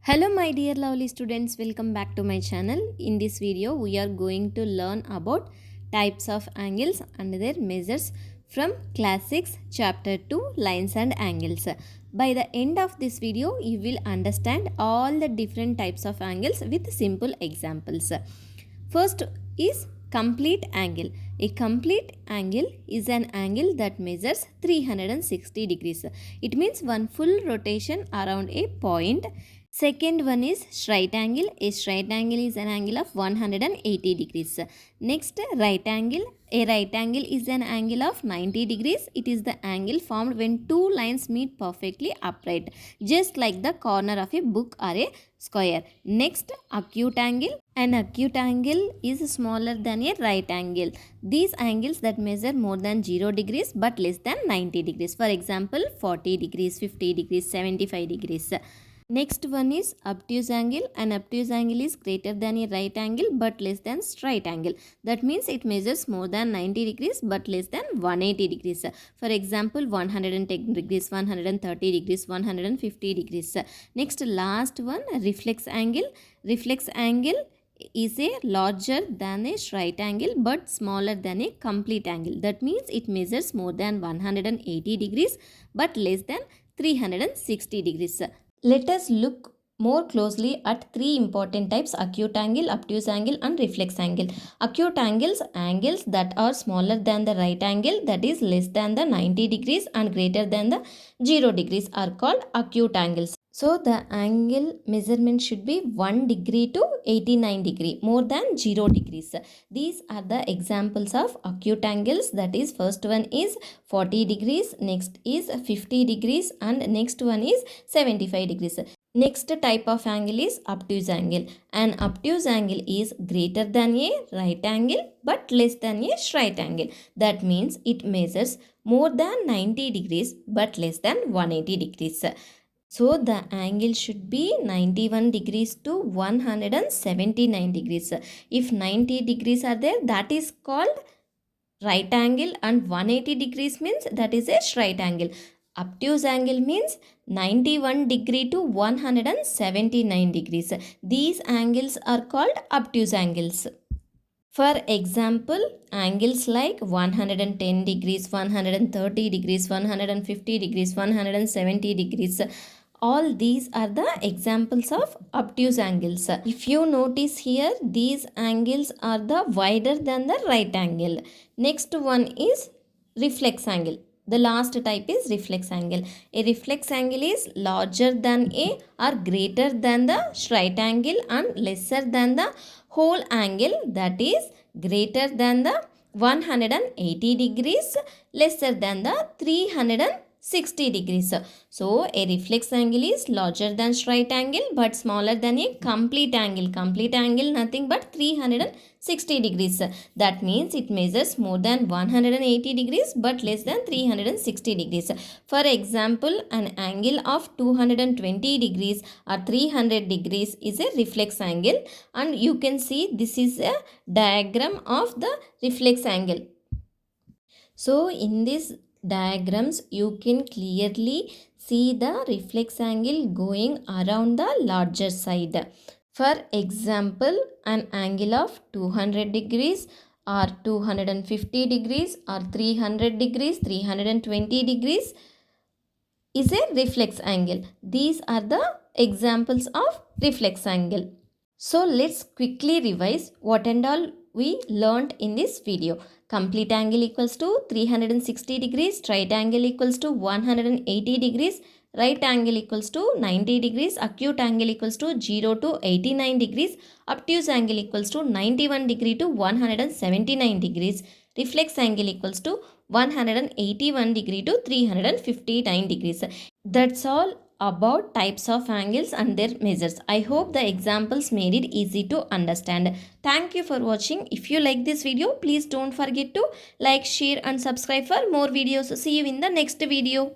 Hello my dear lovely students, welcome back to my channel. In this video we are going to learn about types of angles and their measures from class 6 chapter 2 lines and angles. By the end of this video you will understand all the different types of angles with simple examples. First is complete angle. A complete angle is an angle that measures 360 degrees. It means one full rotation around a point. Second one is straight angle. A straight angle is an angle of 180 degrees. Next, right angle. A right angle is an angle of 90 degrees. It is the angle formed when two lines meet perfectly upright, just like the corner of a book or a square. Next, acute angle. An acute angle is smaller than a right angle. These angles that measure more than 0 degrees but less than 90 degrees. For example, 40 degrees, 50 degrees, 75 degrees. Next one is obtuse angle. An obtuse angle is greater than a right angle but less than straight angle. That means it measures more than 90 degrees but less than 180 degrees. For example, 110 degrees, 130 degrees, 150 degrees. Next, last one, reflex angle. Reflex angle is a larger than a straight angle but smaller than a complete angle. That means it measures more than 180 degrees but less than 360 degrees. Let us look more closely at three important types: acute angle, obtuse angle and reflex angle. Acute angles that are smaller than the right angle, that is less than the 90 degrees and greater than the 0 degrees, are called acute angles. So the angle measurement should be 1 degree to 89 degree, more than 0 degrees. These are the examples of acute angles. That is, first one is 40 degrees, next is 50 degrees and next one is 75 degrees. Next type of angle is obtuse angle. An obtuse angle is greater than a right angle but less than a straight angle. That means it measures more than 90 degrees but less than 180 degrees. So the angle should be 91 degrees to 179 degrees. If 90 degrees are there, that is called right angle, and 180 degrees means that is a straight angle. Obtuse angle means 91 degree to 179 degrees. These angles are called obtuse angles. For example, angles like 110 degrees, 130 degrees, 150 degrees, 170 degrees, all these are the examples of obtuse angles. If you notice here, these angles are the wider than the right angle. Next one is reflex angle. The last type is reflex angle. A reflex angle is larger than a or greater than the straight angle and lesser than the whole angle, that is greater than the 180 degrees, lesser than the 360 degrees. So a reflex angle is larger than straight angle but smaller than a complete angle. Complete angle nothing but 360 degrees. That means it measures more than 180 degrees but less than 360 degrees. For example, an angle of 220 degrees or 300 degrees is a reflex angle, and you can see this is a diagram of the reflex angle. So in this diagrams you can clearly see the reflex angle going around the larger side. For example, an angle of 200 degrees or 250 degrees or 300 degrees, 320 degrees is a reflex angle. These are the examples of reflex angle. So let's quickly revise what and all we learnt in this video. Complete angle equals to 360 degrees, straight angle equals to 180 degrees, right angle equals to 90 degrees, acute angle equals to 0 to 89 degrees, obtuse angle equals to 91 degree to 179 degrees, reflex angle equals to 181 degree to 359 degrees. That's all about types of angles and their measures. I hope the examples made it easy to understand. Thank you for watching. If you like this video, please don't forget to like, share and subscribe for more videos. See you in the next video.